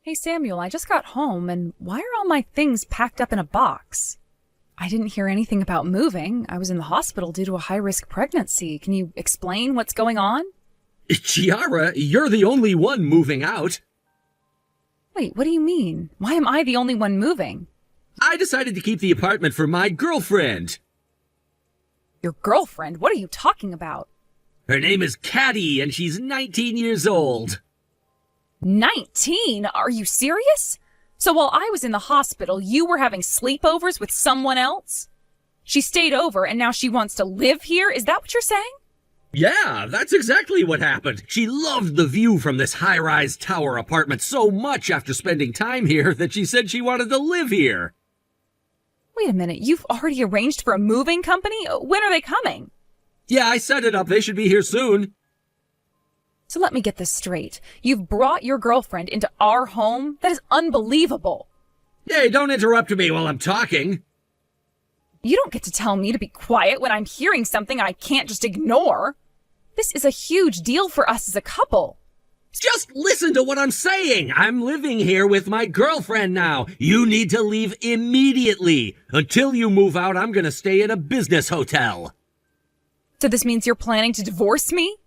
Hey Samuel, I just got home, and why are all my things packed up in a box? I didn't hear anything about moving. I was in the hospital due to a high-risk pregnancy. Can you explain what's going on? Chiara, you're the only one moving out. Wait, what do you mean? Why am I the only one moving? I decided to keep the apartment for my girlfriend. Your girlfriend? What are you talking about? Her name is Caddy, and she's 19 years old. 19? Are you serious? So while I was in the hospital, you were having sleepovers with someone else? She stayed over, and now she wants to live here? Is that what you're saying? Yeah, that's exactly what happened. She loved the view from this high-rise tower apartment so much after spending time here that she said she wanted to live here. Wait a minute, you've already arranged for a moving company? When are they coming? Yeah, I set it up. They should be here soon. So let me get this straight. You've brought your girlfriend into our home? That is unbelievable. Hey, don't interrupt me while I'm talking. You don't get to tell me to be quiet when I'm hearing something I can't just ignore. This is a huge deal for us as a couple. Just listen to what I'm saying. I'm living here with my girlfriend now. You need to leave immediately. Until you move out, I'm gonna stay in a business hotel. So this means you're planning to divorce me?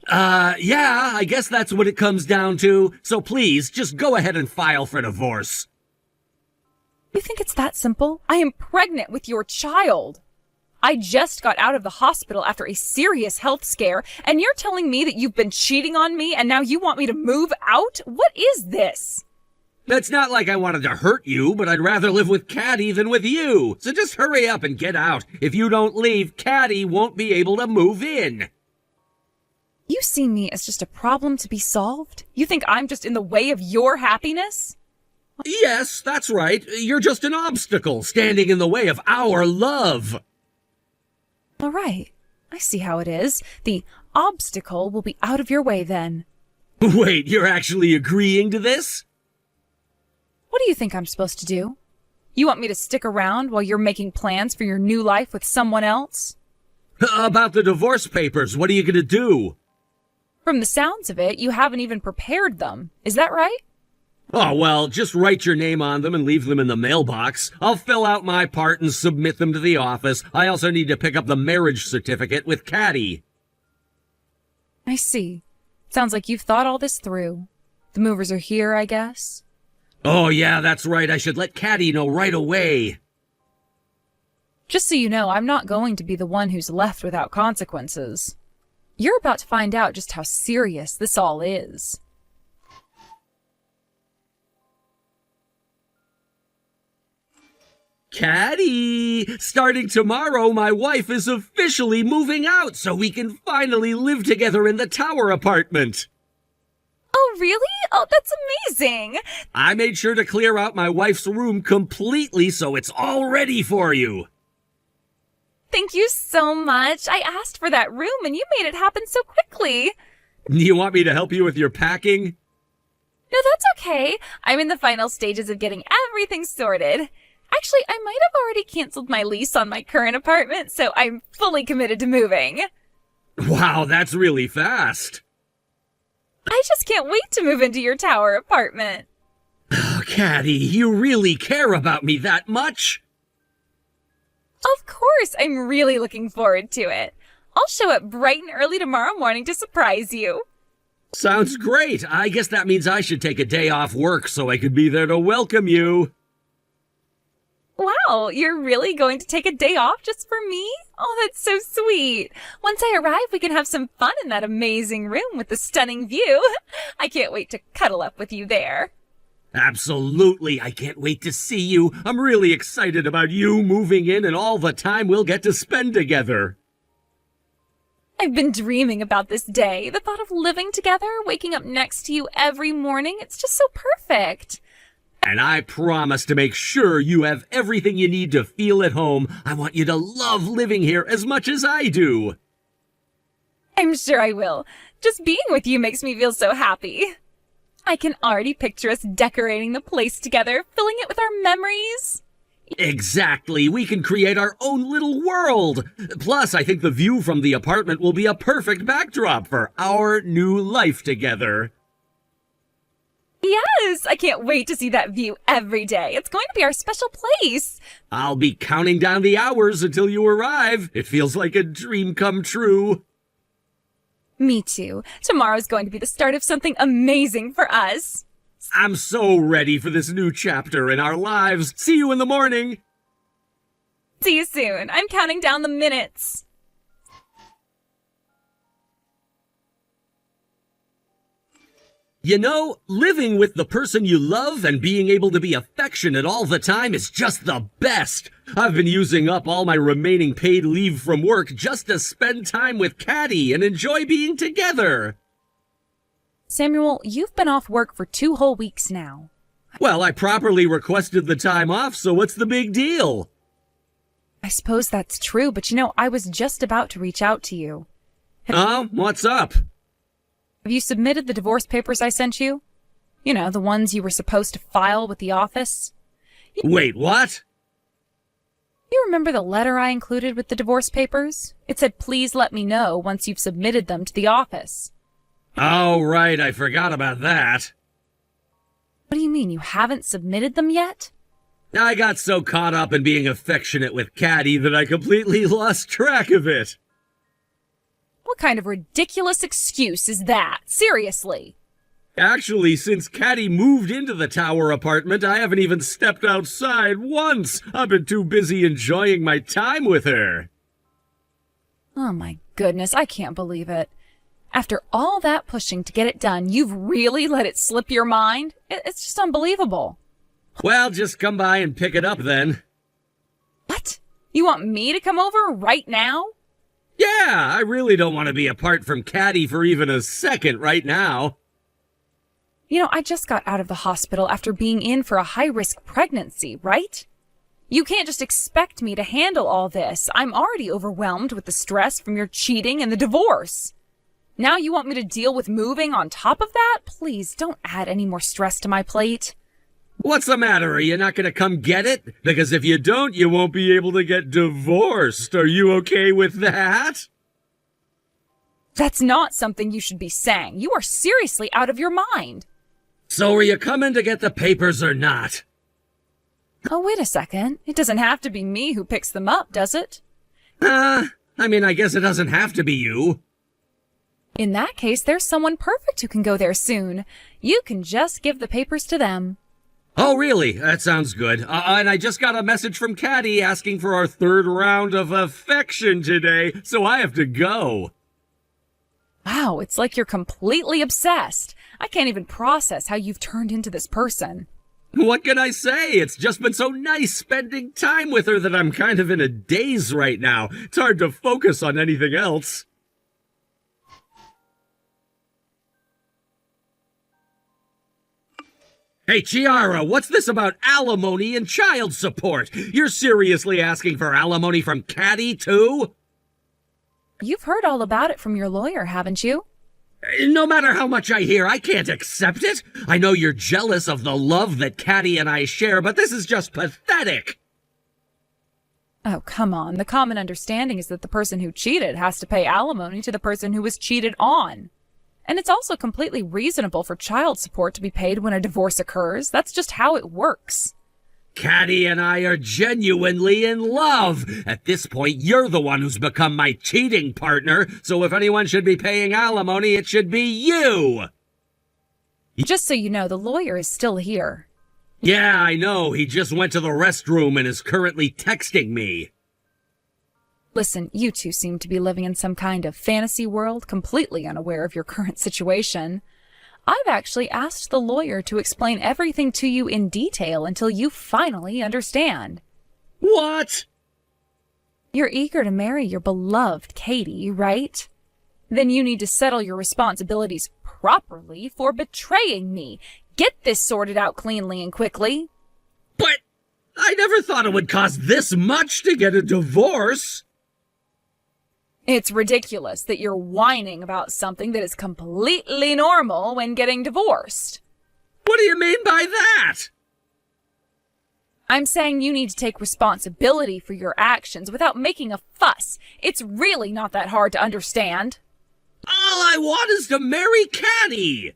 Yeah, I guess that's what it comes down to. So please, just go ahead and file for divorce. You think it's that simple? I am pregnant with your child. I just got out of the hospital after a serious health scare, and you're telling me that you've been cheating on me and now you want me to move out? What is this? It's not like I wanted to hurt you, but I'd rather live with Caddy than with you. So just hurry up and get out. If you don't leave, Caddy won't be able to move in. You see me as just a problem to be solved? You think I'm just in the way of your happiness? Yes, that's right. You're just an obstacle standing in the way of our love. All right. I see how it is. The obstacle will be out of your way then. Wait, you're actually agreeing to this? What do you think I'm supposed to do? You want me to stick around while you're making plans for your new life with someone else? About the divorce papers, what are you gonna do? From the sounds of it, you haven't even prepared them. Is that right? Oh, well, just write your name on them and leave them in the mailbox. I'll fill out my part and submit them to the office. I also need to pick up the marriage certificate with Caddy. I see. Sounds like you've thought all this through. The movers are here, I guess? Oh, yeah, that's right. I should let Caddy know right away. Just so you know, I'm not going to be the one who's left without consequences. You're about to find out just how serious this all is. Caddy! Starting tomorrow, my wife is officially moving out so we can finally live together in the tower apartment. Oh, really? Oh, that's amazing! I made sure to clear out my wife's room completely so it's all ready for you. Thank you so much. I asked for that room and you made it happen so quickly. You want me to help you with your packing? No, that's okay. I'm in the final stages of getting everything sorted. Actually, I might have already canceled my lease on my current apartment, so I'm fully committed to moving. Wow, that's really fast. I just can't wait to move into your tower apartment. Oh, Caddy, you really care about me that much? Of course, I'm really looking forward to it. I'll show up bright and early tomorrow morning to surprise you. Sounds great. I guess that means I should take a day off work so I could be there to welcome you. Wow, you're really going to take a day off just for me? Oh, that's so sweet. Once I arrive, we can have some fun in that amazing room with the stunning view. I can't wait to cuddle up with you there. Absolutely. I can't wait to see you. I'm really excited about you moving in and all the time we'll get to spend together. I've been dreaming about this day. The thought of living together, waking up next to you every morning, it's just so perfect. And I promise to make sure you have everything you need to feel at home. I want you to love living here as much as I do. I'm sure I will. Just being with you makes me feel so happy. I can already picture us decorating the place together, filling it with our memories. Exactly. We can create our own little world. Plus, I think the view from the apartment will be a perfect backdrop for our new life together. Yes, Yes, I can't wait to see that view every day. It's going to be our special place. I'll be counting down the hours until you arrive. It feels like a dream come true. Me too. Tomorrow's going to be the start of something amazing for us. I'm so ready for this new chapter in our lives. See you in the morning. See you soon. I'm counting down the minutes. You know, living with the person you love and being able to be affectionate all the time is just the best. I've been using up all my remaining paid leave from work just to spend time with Caddy and enjoy being together. Samuel, you've been off work for 2 whole weeks now. Well, I properly requested the time off, so what's the big deal? I suppose that's true, but I was just about to reach out to you. Oh, what's up? Have you submitted the divorce papers I sent you? The ones you were supposed to file with the office? Wait, what? You remember the letter I included with the divorce papers? It said, please let me know once you've submitted them to the office. Oh, right, I forgot about that. What do you mean, you haven't submitted them yet? I got so caught up in being affectionate with Caddy that I completely lost track of it. What kind of ridiculous excuse is that? Seriously. Actually, since Caddy moved into the tower apartment, I haven't even stepped outside once. I've been too busy enjoying my time with her. Oh my goodness, I can't believe it. After all that pushing to get it done, you've really let it slip your mind? It's just unbelievable. Well, just come by and pick it up then. What? You want me to come over right now? Yeah, I really don't want to be apart from Caddy for even a second right now. I just got out of the hospital after being in for a high-risk pregnancy, right? You can't just expect me to handle all this. I'm already overwhelmed with the stress from your cheating and the divorce. Now you want me to deal with moving on top of that? Please, don't add any more stress to my plate. What's the matter? Are you not going to come get it? Because if you don't, you won't be able to get divorced. Are you okay with that? That's not something you should be saying. You are seriously out of your mind. So are you coming to get the papers or not? Oh, wait a second. It doesn't have to be me who picks them up, does it? I guess it doesn't have to be you. In that case, there's someone perfect who can go there soon. You can just give the papers to them. Oh, really? That sounds good. And I just got a message from Caddy asking for our 3rd round of affection today, so I have to go. Wow, it's like you're completely obsessed. I can't even process how you've turned into this person. What can I say? It's just been so nice spending time with her that I'm kind of in a daze right now. It's hard to focus on anything else. Hey, Chiara, what's this about alimony and child support? You're seriously asking for alimony from Caddy, too? You've heard all about it from your lawyer, haven't you? No matter how much I hear, I can't accept it. I know you're jealous of the love that Caddy and I share, but this is just pathetic. Oh, come on. The common understanding is that the person who cheated has to pay alimony to the person who was cheated on. And it's also completely reasonable for child support to be paid when a divorce occurs. That's just how it works. Caddy and I are genuinely in love. At this point, you're the one who's become my cheating partner, so if anyone should be paying alimony, it should be you. Just so you know, the lawyer is still here. Yeah, I know. He just went to the restroom and is currently texting me. Listen, you two seem to be living in some kind of fantasy world, completely unaware of your current situation. I've actually asked the lawyer to explain everything to you in detail until you finally understand. What? You're eager to marry your beloved Katie, right? Then you need to settle your responsibilities properly for betraying me. Get this sorted out cleanly and quickly. But I never thought it would cost this much to get a divorce. It's ridiculous that you're whining about something that is completely normal when getting divorced. What do you mean by that? I'm saying you need to take responsibility for your actions without making a fuss. It's really not that hard to understand. All I want is to marry Caddy.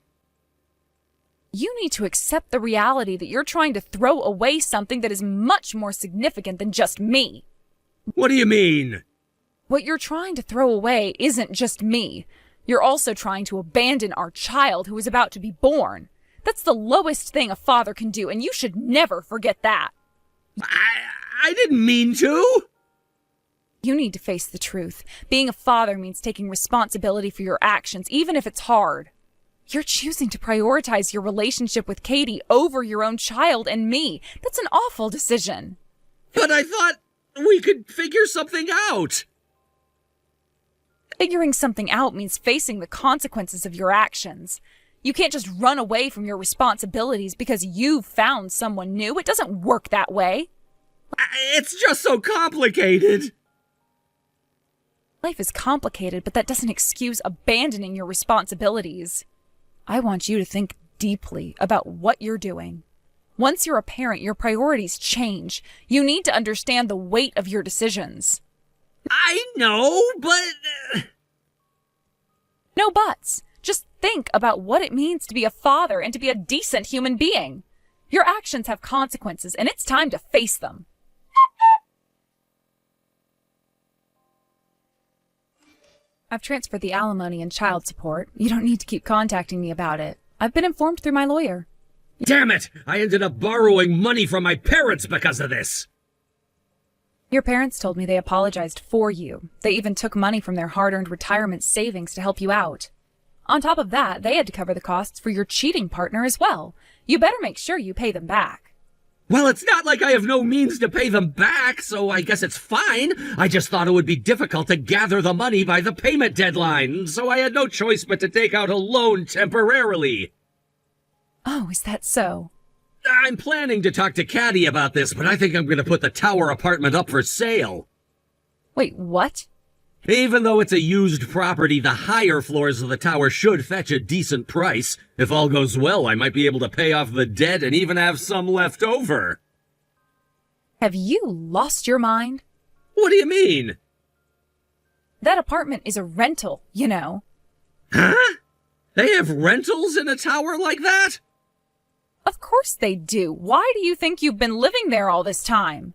You need to accept the reality that you're trying to throw away something that is much more significant than just me. What do you mean? What you're trying to throw away isn't just me. You're also trying to abandon our child who is about to be born. That's the lowest thing a father can do, and you should never forget that. I didn't mean to. You need to face the truth. Being a father means taking responsibility for your actions, even if it's hard. You're choosing to prioritize your relationship with Katie over your own child and me. That's an awful decision. But I thought we could figure something out. Figuring something out means facing the consequences of your actions. You can't just run away from your responsibilities because you've found someone new. It doesn't work that way. It's just so complicated. Life is complicated, but that doesn't excuse abandoning your responsibilities. I want you to think deeply about what you're doing. Once you're a parent, your priorities change. You need to understand the weight of your decisions. I know, but... No buts. Just think about what it means to be a father and to be a decent human being. Your actions have consequences, and it's time to face them. I've transferred the alimony and child support. You don't need to keep contacting me about it. I've been informed through my lawyer. Damn it! I ended up borrowing money from my parents because of this! Your parents told me they apologized for you. They even took money from their hard-earned retirement savings to help you out. On top of that, they had to cover the costs for your cheating partner as well. You better make sure you pay them back. Well, it's not like I have no means to pay them back, so I guess it's fine. I just thought it would be difficult to gather the money by the payment deadline, so I had no choice but to take out a loan temporarily. Oh, is that so? I'm planning to talk to Caddy about this, but I think I'm going to put the tower apartment up for sale. Wait, what? Even though it's a used property, the higher floors of the tower should fetch a decent price. If all goes well, I might be able to pay off the debt and even have some left over. Have you lost your mind? What do you mean? That apartment is a rental, you know. Huh? They have rentals in a tower like that? Of course they do. Why do you think you've been living there all this time?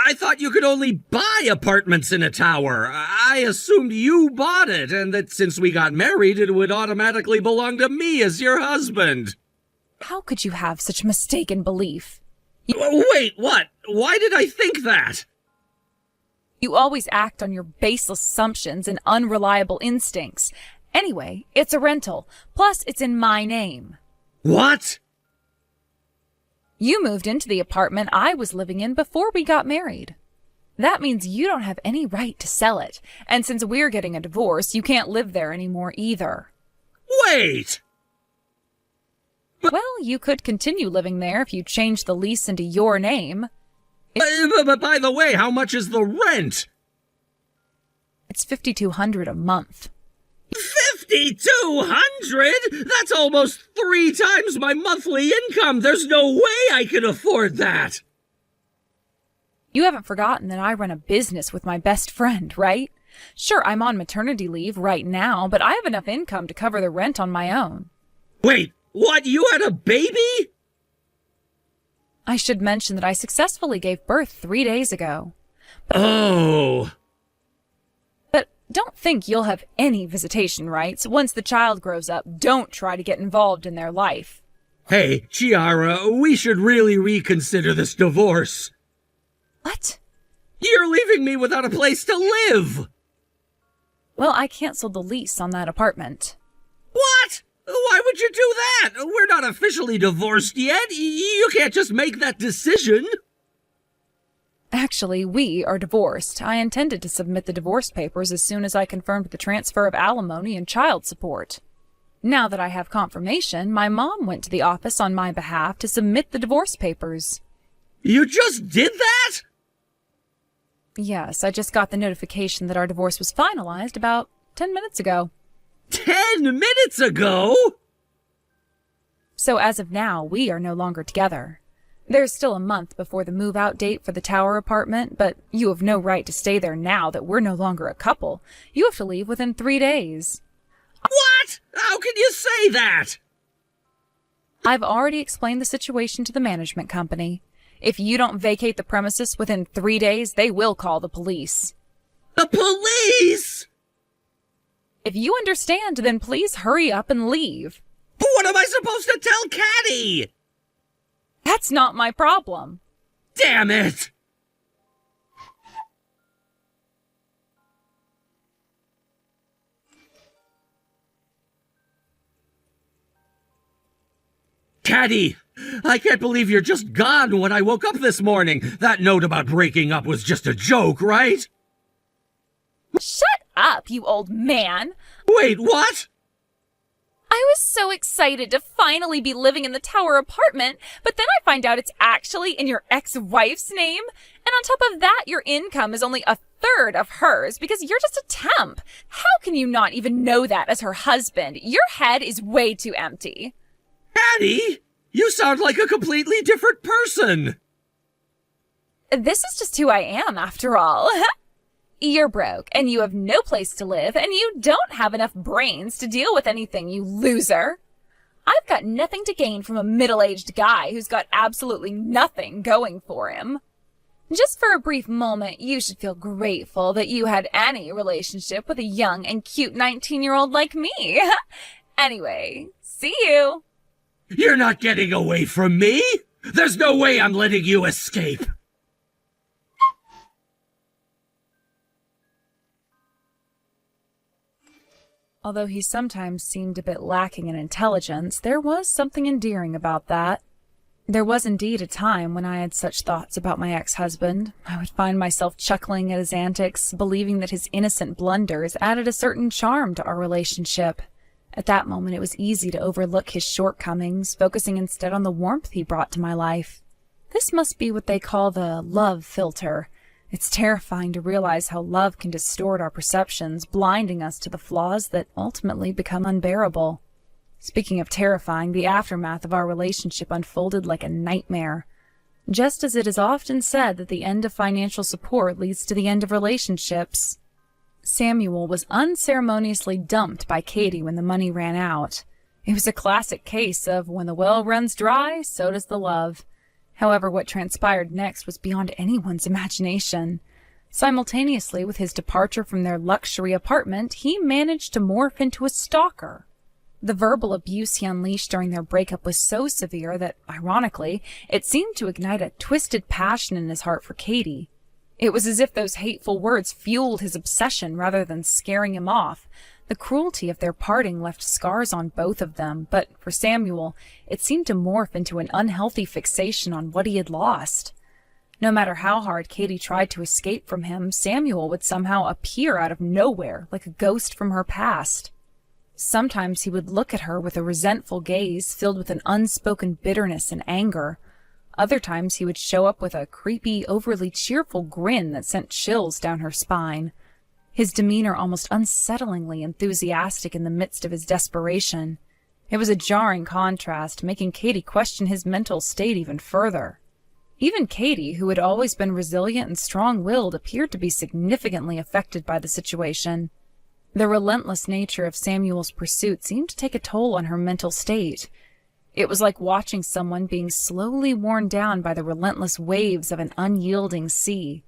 I thought you could only buy apartments in a tower. I assumed you bought it, and that since we got married, it would automatically belong to me as your husband. How could you have such mistaken belief? Wait, what? Why did I think that? You always act on your baseless assumptions and unreliable instincts. Anyway, it's a rental. Plus, it's in my name. What? You moved into the apartment I was living in before we got married. That means you don't have any right to sell it. And since we're getting a divorce, you can't live there anymore either. Wait! Well, you could continue living there if you changed the lease into your name. But by the way, how much is the rent? It's $5,200 a month. 5,200? That's almost 3 times my monthly income. There's no way I can afford that. You haven't forgotten that I run a business with my best friend, right? Sure, I'm on maternity leave right now, but I have enough income to cover the rent on my own. Wait, what? You had a baby? I should mention that I successfully gave birth 3 days ago. Oh. But don't think you'll have any visitation rights. Once the child grows up, don't try to get involved in their life. Hey, Chiara, we should really reconsider this divorce. What? You're leaving me without a place to live. Well, I canceled the lease on that apartment. What? Why would you do that? We're not officially divorced yet. You can't just make that decision. Actually, we are divorced. I intended to submit the divorce papers as soon as I confirmed the transfer of alimony and child support. Now that I have confirmation, my mom went to the office on my behalf to submit the divorce papers. You just did that? Yes, I just got the notification that our divorce was finalized about 10 minutes ago. 10 minutes ago? So as of now, we are no longer together. There's still a month before the move-out date for the tower apartment, but you have no right to stay there now that we're no longer a couple. You have to leave within 3 days. What? How can you say that? I've already explained the situation to the management company. If you don't vacate the premises within 3 days, they will call the police. The police? If you understand, then please hurry up and leave. But what am I supposed to tell Caddy? That's not my problem. Damn it! Caddy, I can't believe you're just gone when I woke up this morning. That note about breaking up was just a joke, right? Shut up, you old man. Wait, what? I was so excited to finally be living in the tower apartment, but then I find out it's actually in your ex-wife's name. And on top of that, your income is only a third of hers because you're just a temp. How can you not even know that as her husband? Your head is way too empty. Caddy, you sound like a completely different person. This is just who I am, after all. You're broke, and you have no place to live, and you don't have enough brains to deal with anything, you loser. I've got nothing to gain from a middle-aged guy who's got absolutely nothing going for him. Just for a brief moment, you should feel grateful that you had any relationship with a young and cute 19-year-old like me. Anyway, see you. You're not getting away from me. There's no way I'm letting you escape. Although he sometimes seemed a bit lacking in intelligence, there was something endearing about that. There was indeed a time when I had such thoughts about my ex-husband. I would find myself chuckling at his antics, believing that his innocent blunders added a certain charm to our relationship. At that moment, it was easy to overlook his shortcomings, focusing instead on the warmth he brought to my life. This must be what they call the love filter. It's terrifying to realize how love can distort our perceptions, blinding us to the flaws that ultimately become unbearable. Speaking of terrifying, the aftermath of our relationship unfolded like a nightmare. Just as it is often said that the end of financial support leads to the end of relationships. Samuel was unceremoniously dumped by Katie when the money ran out. It was a classic case of when the well runs dry, so does the love. However, what transpired next was beyond anyone's imagination. Simultaneously with his departure from their luxury apartment, he managed to morph into a stalker. The verbal abuse he unleashed during their breakup was so severe that, ironically, it seemed to ignite a twisted passion in his heart for Katie. It was as if those hateful words fueled his obsession rather than scaring him off. The cruelty of their parting left scars on both of them, but for Samuel, it seemed to morph into an unhealthy fixation on what he had lost. No matter how hard Katie tried to escape from him, Samuel would somehow appear out of nowhere, like a ghost from her past. Sometimes he would look at her with a resentful gaze filled with an unspoken bitterness and anger. Other times he would show up with a creepy, overly cheerful grin that sent chills down her spine. His demeanor almost unsettlingly enthusiastic in the midst of his desperation. It was a jarring contrast, making Katie question his mental state even further. Even Katie, who had always been resilient and strong-willed, appeared to be significantly affected by the situation. The relentless nature of Samuel's pursuit seemed to take a toll on her mental state. It was like watching someone being slowly worn down by the relentless waves of an unyielding sea.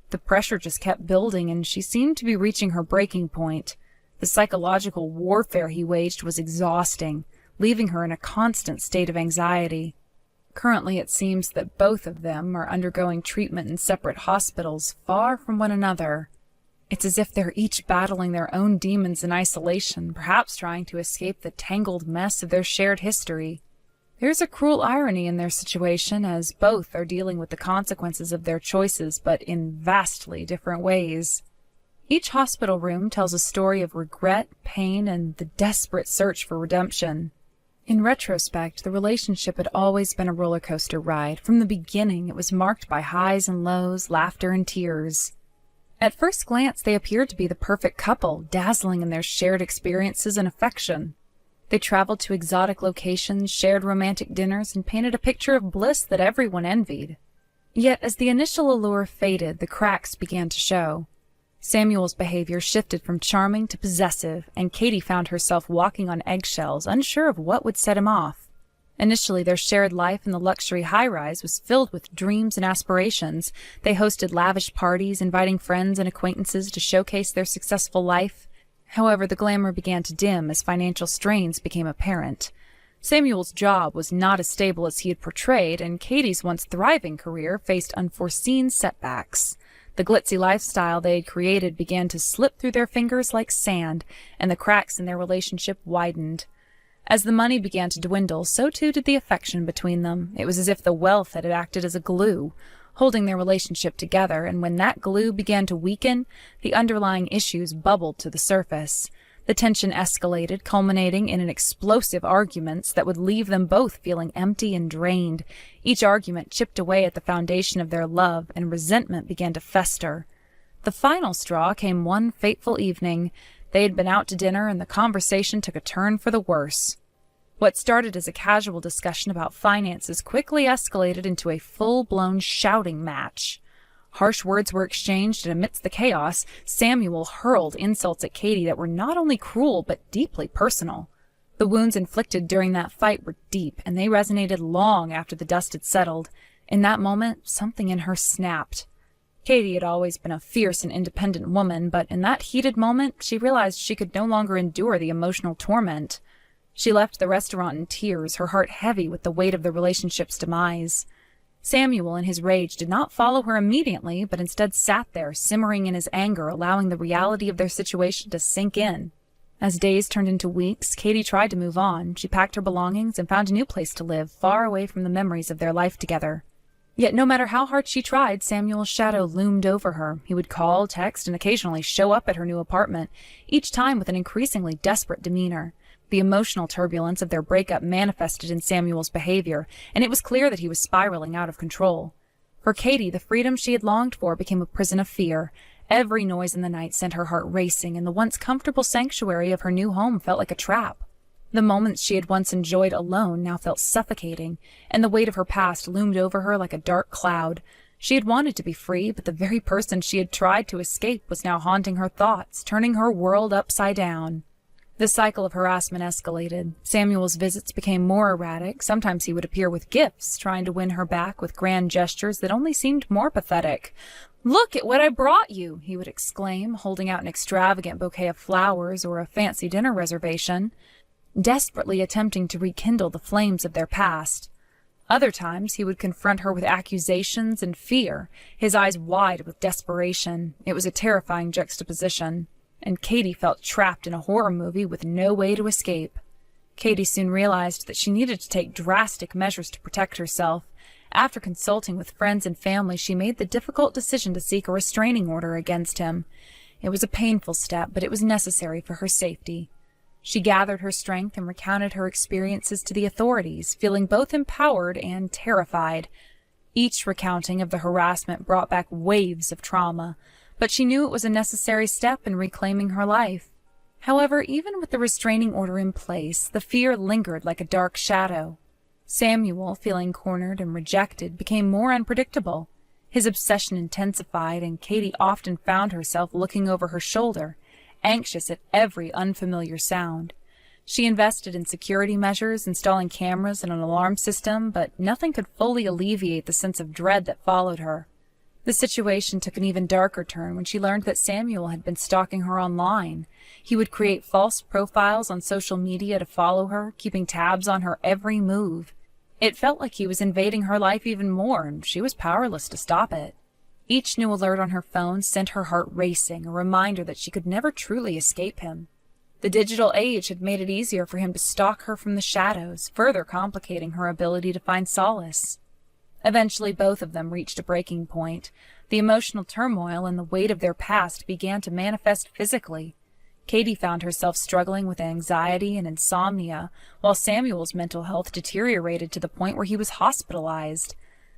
The pressure just kept building, and she seemed to be reaching her breaking point. The psychological warfare he waged was exhausting, leaving her in a constant state of anxiety. Currently, it seems that both of them are undergoing treatment in separate hospitals, far from one another. It's as if they're each battling their own demons in isolation, perhaps trying to escape the tangled mess of their shared history. There's a cruel irony in their situation, as both are dealing with the consequences of their choices, but in vastly different ways. Each hospital room tells a story of regret, pain, and the desperate search for redemption. In retrospect, the relationship had always been a roller coaster ride. From the beginning, it was marked by highs and lows, laughter and tears. At first glance, they appeared to be the perfect couple, dazzling in their shared experiences and affection. They traveled to exotic locations, shared romantic dinners, and painted a picture of bliss that everyone envied. Yet, as the initial allure faded, the cracks began to show. Samuel's behavior shifted from charming to possessive, and Katie found herself walking on eggshells, unsure of what would set him off. Initially, their shared life in the luxury high-rise was filled with dreams and aspirations. They hosted lavish parties, inviting friends and acquaintances to showcase their successful life. However, the glamour began to dim as financial strains became apparent. Samuel's job was not as stable as he had portrayed, and Katie's once thriving career faced unforeseen setbacks. The glitzy lifestyle they had created began to slip through their fingers like sand, and the cracks in their relationship widened. As the money began to dwindle, so too did the affection between them. It was as if the wealth had acted as a glue, holding their relationship together, and when that glue began to weaken, the underlying issues bubbled to the surface. The tension escalated, culminating in an explosive arguments that would leave them both feeling empty and drained. Each argument chipped away at the foundation of their love, and resentment began to fester. The final straw came one fateful evening. They had been out to dinner, and the conversation took a turn for the worse. What started as a casual discussion about finances quickly escalated into a full-blown shouting match. Harsh words were exchanged, and amidst the chaos, Samuel hurled insults at Katie that were not only cruel but deeply personal. The wounds inflicted during that fight were deep, and they resonated long after the dust had settled. In that moment, something in her snapped. Katie had always been a fierce and independent woman, but in that heated moment, she realized she could no longer endure the emotional torment. She left the restaurant in tears, her heart heavy with the weight of the relationship's demise. Samuel, in his rage, did not follow her immediately, but instead sat there, simmering in his anger, allowing the reality of their situation to sink in. As days turned into weeks, Katie tried to move on. She packed her belongings and found a new place to live, far away from the memories of their life together. Yet no matter how hard she tried, Samuel's shadow loomed over her. He would call, text, and occasionally show up at her new apartment, each time with an increasingly desperate demeanor. The emotional turbulence of their breakup manifested in Samuel's behavior, and it was clear that he was spiraling out of control. For Katie, the freedom she had longed for became a prison of fear. Every noise in the night sent her heart racing, and the once comfortable sanctuary of her new home felt like a trap. The moments she had once enjoyed alone now felt suffocating, and the weight of her past loomed over her like a dark cloud. She had wanted to be free, but the very person she had tried to escape was now haunting her thoughts, turning her world upside down. The cycle of harassment escalated. Samuel's visits became more erratic. Sometimes he would appear with gifts, trying to win her back with grand gestures that only seemed more pathetic. "Look at what I brought you," he would exclaim, holding out an extravagant bouquet of flowers or a fancy dinner reservation, desperately attempting to rekindle the flames of their past. Other times he would confront her with accusations and fear, his eyes wide with desperation. It was a terrifying juxtaposition, and Katie felt trapped in a horror movie with no way to escape. Katie soon realized that she needed to take drastic measures to protect herself. After consulting with friends and family, she made the difficult decision to seek a restraining order against him. It was a painful step, but it was necessary for her safety. She gathered her strength and recounted her experiences to the authorities, feeling both empowered and terrified. Each recounting of the harassment brought back waves of trauma, but she knew it was a necessary step in reclaiming her life. However, even with the restraining order in place, the fear lingered like a dark shadow. Samuel, feeling cornered and rejected, became more unpredictable. His obsession intensified, and Katie often found herself looking over her shoulder, anxious at every unfamiliar sound. She invested in security measures, installing cameras and an alarm system, but nothing could fully alleviate the sense of dread that followed her. The situation took an even darker turn when she learned that Samuel had been stalking her online. He would create false profiles on social media to follow her, keeping tabs on her every move. It felt like he was invading her life even more, and she was powerless to stop it. Each new alert on her phone sent her heart racing, a reminder that she could never truly escape him. The digital age had made it easier for him to stalk her from the shadows, further complicating her ability to find solace. Eventually, both of them reached a breaking point. The emotional turmoil and the weight of their past began to manifest physically. Katie found herself struggling with anxiety and insomnia, while Samuel's mental health deteriorated to the point where he was hospitalized.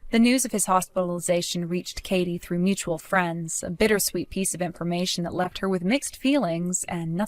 The news of his hospitalization reached Katie through mutual friends, a bittersweet piece of information that left her with mixed feelings and nothing